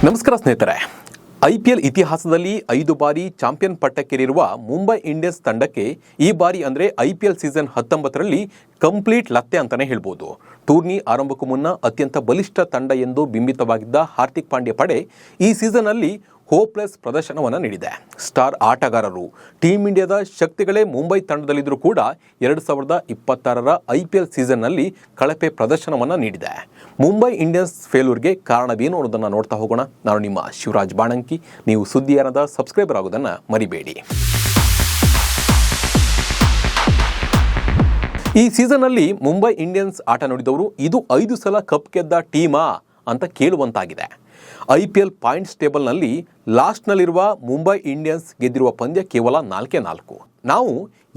ನಮಸ್ಕಾರ ಸ್ನೇಹಿತರೆ. IPL ಇತಿಹಾಸದಲ್ಲಿ 5 ಬಾರಿ ಚಾಂಪಿಯನ್ ಪಟ್ಟಕ್ಕೇರಿರುವ ಮುಂಬೈ ಇಂಡಿಯನ್ಸ್ ತಂಡಕ್ಕೆ ಈ ಬಾರಿ ಅಂದರೆ IPL ಸೀಸನ್ 19ರಲ್ಲಿ ಕಂಪ್ಲೀಟ್ ಲತ್ತೆ ಅಂತಾನೆ ಹೇಳ್ಬೋದು. ಟೂರ್ನಿ ಆರಂಭಕ್ಕೂ ಮುನ್ನ ಅತ್ಯಂತ ಬಲಿಷ್ಠ ತಂಡ ಎಂದು ಬಿಂಬಿತವಾಗಿದ್ದ ಹಾರ್ದಿಕ್ ಪಾಂಡ್ಯ ಪಡೆ ಈ ಸೀಸನ್ನಲ್ಲಿ ಹೋಪ್ಲೆಸ್ ಪ್ರದರ್ಶನವನ್ನು ನೀಡಿದೆ. ಸ್ಟಾರ್ ಆಟಗಾರರು ಟೀಮ್ ಇಂಡಿಯಾದ ಶಕ್ತಿಗಳೇ ಮುಂಬೈ ತಂಡದಲ್ಲಿದ್ದರೂ ಕೂಡ 2026ರ IPL ಸೀಸನ್ನಲ್ಲಿ ಕಳಪೆ ಪ್ರದರ್ಶನವನ್ನು ನೀಡಿದೆ. ಮುಂಬೈ ಇಂಡಿಯನ್ಸ್ ಫೇಲ್ಯೂರ್ಗೆ ಕಾರಣವೇನು ಅನ್ನೋದನ್ನು ನೋಡ್ತಾ ಹೋಗೋಣ. ನಾನು ನಿಮ್ಮ ಶಿವರಾಜ್ ಬಾಣಂಕಿ. ನೀವು ಸುದ್ದಿಯಾನದ ಸಬ್ಸ್ಕ್ರೈಬರ್ ಆಗೋದನ್ನು ಮರಿಬೇಡಿ. ಈ ಸೀಸನ್ನಲ್ಲಿ ಮುಂಬೈ ಇಂಡಿಯನ್ಸ್ ಆಟ ನೋಡಿದವರು ಇದು 5 ಸಲ ಕಪ್ ಗೆದ್ದ ಟೀಮಾ ಅಂತ ಕೇಳುವಂತಾಗಿದೆ. IPL ಪಾಯಿಂಟ್ಸ್ ಟೇಬಲ್ನಲ್ಲಿ ಲಾಸ್ಟ್ನಲ್ಲಿರುವ ಮುಂಬೈ ಇಂಡಿಯನ್ಸ್ ಗೆದ್ದಿರುವ ಪಂದ್ಯ ಕೇವಲ 4-4. ನಾವು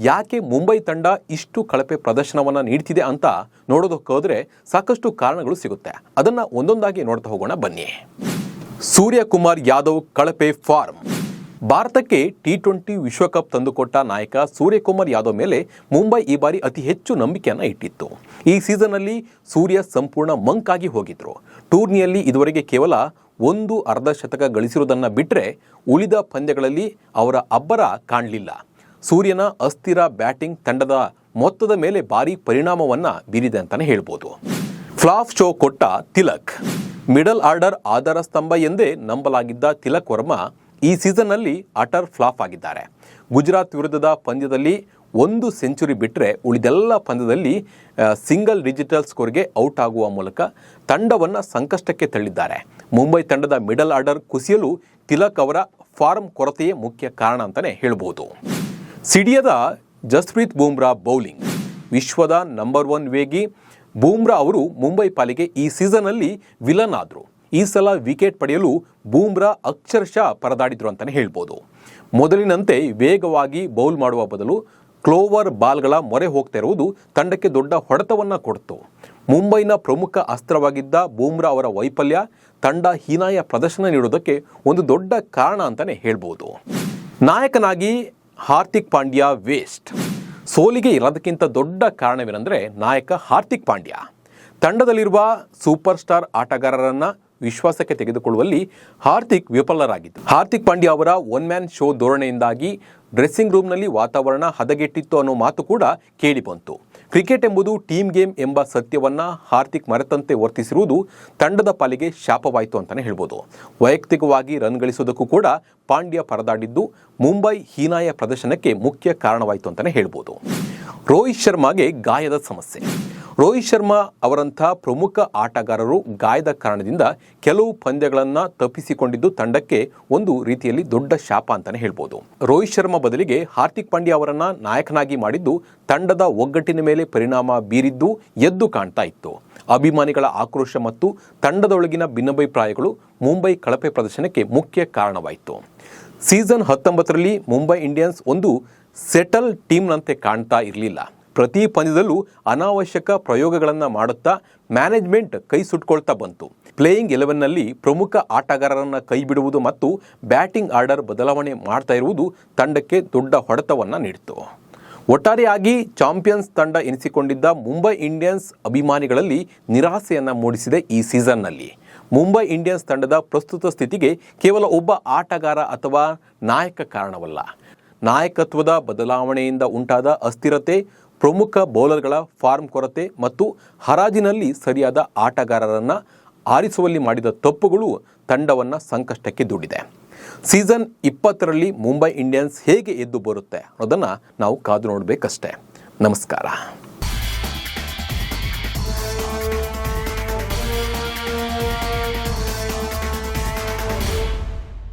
ಯಾಕೆ ಮುಂಬೈ ತಂಡ ಇಷ್ಟು ಕಳಪೆ ಪ್ರದರ್ಶನವನ್ನು ನೀಡ್ತಿದೆ ಅಂತ ನೋಡೋದಕ್ಕೋದ್ರೆ ಸಾಕಷ್ಟು ಕಾರಣಗಳು ಸಿಗುತ್ತೆ. ಅದನ್ನು ಒಂದೊಂದಾಗಿ ನೋಡ್ತಾ ಹೋಗೋಣ ಬನ್ನಿ. ಸೂರ್ಯಕುಮಾರ್ ಯಾದವ್ ಕಳಪೆ ಫಾರ್ಮ್. ಭಾರತಕ್ಕೆ T20 ವಿಶ್ವಕಪ್ ತಂದುಕೊಟ್ಟ ನಾಯಕ ಸೂರ್ಯಕುಮಾರ್ ಯಾದವ್ ಮೇಲೆ ಮುಂಬೈ ಈ ಬಾರಿ ಅತಿ ಹೆಚ್ಚು ನಂಬಿಕೆಯನ್ನು ಇಟ್ಟಿತ್ತು. ಈ ಸೀಸನ್ನಲ್ಲಿ ಸೂರ್ಯ ಸಂಪೂರ್ಣ ಮಂಕಾಗಿ ಹೋಗಿದ್ರು. ಟೂರ್ನಿಯಲ್ಲಿ ಇದುವರೆಗೆ ಕೇವಲ 1 ಅರ್ಧಶತಕ ಗಳಿಸಿರುವುದನ್ನು ಬಿಟ್ಟರೆ ಉಳಿದ ಪಂದ್ಯಗಳಲ್ಲಿ ಅವರ ಅಬ್ಬರ ಕಾಣಲಿಲ್ಲ. ಸೂರ್ಯನ ಅಸ್ಥಿರ ಬ್ಯಾಟಿಂಗ್ ತಂಡದ ಮೊತ್ತದ ಮೇಲೆ ಭಾರಿ ಪರಿಣಾಮವನ್ನು ಬೀರಿದೆ ಅಂತಲೇ ಹೇಳ್ಬೋದು. ಫ್ಲಾಪ್ ಶೋ ಕೊಟ್ಟ ತಿಲಕ್. ಮಿಡಲ್ ಆರ್ಡರ್ ಆಧಾರ ಸ್ತಂಭ ಎಂದೇ ನಂಬಲಾಗಿದ್ದ ತಿಲಕ್ ವರ್ಮಾ ಈ ಸೀಸನ್ನಲ್ಲಿ ಅಟರ್ ಫ್ಲಾಪ್ ಆಗಿದ್ದಾರೆ. ಗುಜರಾತ್ ವಿರುದ್ಧದ ಪಂದ್ಯದಲ್ಲಿ 1 ಸೆಂಚುರಿ ಬಿಟ್ಟರೆ ಉಳಿದೆಲ್ಲ ಪಂದ್ಯದಲ್ಲಿ ಸಿಂಗಲ್ ಡಿಜಿಟಲ್ ಸ್ಕೋರ್ಗೆ ಔಟ್ ಆಗುವ ಮೂಲಕ ತಂಡವನ್ನು ಸಂಕಷ್ಟಕ್ಕೆ ತಳ್ಳಿದ್ದಾರೆ. ಮುಂಬೈ ತಂಡದ ಮಿಡಲ್ ಆರ್ಡರ್ ಕುಸಿಯಲು ತಿಲಕ್ ಅವರ ಫಾರ್ಮ್ ಕೊರತೆಯೇ ಮುಖ್ಯ ಕಾರಣ ಅಂತಲೇ ಹೇಳ್ಬೋದು. ಸಿಡಿಯದ ಜಸ್ಪ್ರೀತ್ ಬೂಮ್ರಾ ಬೌಲಿಂಗ್. ವಿಶ್ವದ ನಂಬರ್ 1 ವೇಗಿ ಬೂಮ್ರಾ ಅವರು ಮುಂಬೈ ಪಾಲಿಗೆ ಈ ಸೀಸನ್ನಲ್ಲಿ ವಿಲನ್ ಆದರು. ಈ ಸಲ ವಿಕೆಟ್ ಪಡೆಯಲು ಬೂಮ್ರಾ ಅಕ್ಷರಶಃ ಪರದಾಡಿದ್ರು ಅಂತಲೇ ಹೇಳ್ಬೋದು. ಮೊದಲಿನಂತೆ ವೇಗವಾಗಿ ಬೌಲ್ ಮಾಡುವ ಬದಲು ಕ್ಲೋವರ್ ಬಾಲ್ಗಳ ಮೊರೆ ಹೋಗ್ತಾ ಇರುವುದು ತಂಡಕ್ಕೆ ದೊಡ್ಡ ಹೊಡೆತವನ್ನು ಕೊಡ್ತು. ಮುಂಬೈನ ಪ್ರಮುಖ ಅಸ್ತ್ರವಾಗಿದ್ದ ಬೂಮ್ರಾ ಅವರ ವೈಫಲ್ಯ ತಂಡ ಹೀನಾಯ ಪ್ರದರ್ಶನ ನೀಡೋದಕ್ಕೆ ಒಂದು ದೊಡ್ಡ ಕಾರಣ ಅಂತಲೇ ಹೇಳ್ಬೋದು. ನಾಯಕನಾಗಿ ಹಾರ್ದಿಕ್ ಪಾಂಡ್ಯ ವೇಸ್ಟ್. ಸೋಲಿಗೆ ಇರೋದಕ್ಕಿಂತ ದೊಡ್ಡ ಕಾರಣವೇನೆಂದರೆ ನಾಯಕ ಹಾರ್ದಿಕ್ ಪಾಂಡ್ಯ. ತಂಡದಲ್ಲಿರುವ ಸೂಪರ್ ಸ್ಟಾರ್ ಆಟಗಾರರನ್ನು ವಿಶ್ವಾಸಕ್ಕೆ ತೆಗೆದುಕೊಳ್ಳುವಲ್ಲಿ ಹಾರ್ದಿಕ್ ವಿಫಲರಾಗಿದ್ದು. ಹಾರ್ದಿಕ್ ಪಾಂಡ್ಯ ಅವರ 1 ಮ್ಯಾನ್ ಶೋ ಧೋರಣೆಯಿಂದಾಗಿ ಡ್ರೆಸ್ಸಿಂಗ್ ರೂಮ್ನಲ್ಲಿ ವಾತಾವರಣ ಹದಗೆಟ್ಟಿತ್ತು ಅನ್ನೋ ಮಾತು ಕೂಡ ಕೇಳಿ ಬಂತು. ಕ್ರಿಕೆಟ್ ಎಂಬುದು ಟೀಮ್ ಗೇಮ್ ಎಂಬ ಸತ್ಯವನ್ನು ಹಾರ್ದಿಕ್ ಮರೆತಂತೆ ವರ್ತಿಸಿರುವುದು ತಂಡದ ಪಾಲಿಗೆ ಶಾಪವಾಯಿತು ಅಂತಲೇ ಹೇಳ್ಬೋದು. ವೈಯಕ್ತಿಕವಾಗಿ ರನ್ ಗಳಿಸೋದಕ್ಕೂ ಕೂಡ ಪಾಂಡ್ಯ ಪರದಾಡಿದ್ದು ಮುಂಬೈ ಹೀನಾಯ ಪ್ರದರ್ಶನಕ್ಕೆ ಮುಖ್ಯ ಕಾರಣವಾಯಿತು ಅಂತಲೇ ಹೇಳ್ಬೋದು. ರೋಹಿತ್ ಶರ್ಮಾಗೆ ಗಾಯದ ಸಮಸ್ಯೆ. ರೋಹಿತ್ ಶರ್ಮಾ ಅವರಂಥ ಪ್ರಮುಖ ಆಟಗಾರರು ಗಾಯದ ಕಾರಣದಿಂದ ಕೆಲವು ಪಂದ್ಯಗಳನ್ನು ತಪ್ಪಿಸಿಕೊಂಡಿದ್ದು ತಂಡಕ್ಕೆ ಒಂದು ರೀತಿಯಲ್ಲಿ ದೊಡ್ಡ ಶಾಪ ಅಂತಲೇ ಹೇಳ್ಬೋದು. ರೋಹಿತ್ ಶರ್ಮಾ ಬದಲಿಗೆ ಹಾರ್ದಿಕ್ ಪಾಂಡ್ಯ ಅವರನ್ನು ನಾಯಕನಾಗಿ ಮಾಡಿದ್ದು ತಂಡದ ಒಗ್ಗಟ್ಟಿನ ಮೇಲೆ ಪರಿಣಾಮ ಬೀರಿದ್ದು ಎದ್ದು ಕಾಣ್ತಾ ಇತ್ತು. ಅಭಿಮಾನಿಗಳ ಆಕ್ರೋಶ ಮತ್ತು ತಂಡದೊಳಗಿನ ಭಿನ್ನಾಭಿಪ್ರಾಯಗಳು ಮುಂಬೈ ಕಳಪೆ ಪ್ರದರ್ಶನಕ್ಕೆ ಮುಖ್ಯ ಕಾರಣವಾಯಿತು. ಸೀಸನ್ 19ರಲ್ಲಿ ಮುಂಬೈ ಇಂಡಿಯನ್ಸ್ ಒಂದು ಸೆಟಲ್ ಟೀಮ್ನಂತೆ ಕಾಣ್ತಾ ಇರಲಿಲ್ಲ. ಪ್ರತಿ ಪಂದ್ಯದಲ್ಲೂ ಅನಾವಶ್ಯಕ ಪ್ರಯೋಗಗಳನ್ನು ಮಾಡುತ್ತಾ ಮ್ಯಾನೇಜ್ಮೆಂಟ್ ಕೈ ಸುಟ್ಕೊಳ್ತಾ ಬಂತು. ಪ್ಲೇಯಿಂಗ್ 11ನಲ್ಲಿ ಪ್ರಮುಖ ಆಟಗಾರರನ್ನು ಕೈ ಬಿಡುವುದು ಮತ್ತು ಬ್ಯಾಟಿಂಗ್ ಆರ್ಡರ್ ಬದಲಾವಣೆ ಮಾಡ್ತಾ ಇರುವುದು ತಂಡಕ್ಕೆ ದೊಡ್ಡ ಹೊಡೆತವನ್ನು ನೀಡಿತು. ಒಟ್ಟಾರೆಯಾಗಿ ಚಾಂಪಿಯನ್ಸ್ ತಂಡ ಎನಿಸಿಕೊಂಡಿದ್ದ ಮುಂಬೈ ಇಂಡಿಯನ್ಸ್ ಅಭಿಮಾನಿಗಳಲ್ಲಿ ನಿರಾಸೆಯನ್ನು ಮೂಡಿಸಿದೆ. ಈ ಸೀಸನ್ನಲ್ಲಿ ಮುಂಬೈ ಇಂಡಿಯನ್ಸ್ ತಂಡದ ಪ್ರಸ್ತುತ ಸ್ಥಿತಿಗೆ ಕೇವಲ ಒಬ್ಬ ಆಟಗಾರ ಅಥವಾ ನಾಯಕ ಕಾರಣವಲ್ಲ. ನಾಯಕತ್ವದ ಬದಲಾವಣೆಯಿಂದ ಉಂಟಾದ ಅಸ್ಥಿರತೆ, ಪ್ರಮುಖ ಬೌಲರ್ಗಳ ಫಾರ್ಮ್ ಕೊರತೆ ಮತ್ತು ಹರಾಜಿನಲ್ಲಿ ಸರಿಯಾದ ಆಟಗಾರರನ್ನು ಆರಿಸುವಲ್ಲಿ ಮಾಡಿದ ತಪ್ಪುಗಳು ತಂಡವನ್ನು ಸಂಕಷ್ಟಕ್ಕೆ ದೂಡಿದೆ. ಸೀಸನ್ 20ರಲ್ಲಿ ಮುಂಬೈ ಇಂಡಿಯನ್ಸ್ ಹೇಗೆ ಎದ್ದು ಬರುತ್ತೆ ಅನ್ನೋದನ್ನು ನಾವು ಕಾದು ನೋಡಬೇಕಷ್ಟೇ. ನಮಸ್ಕಾರ.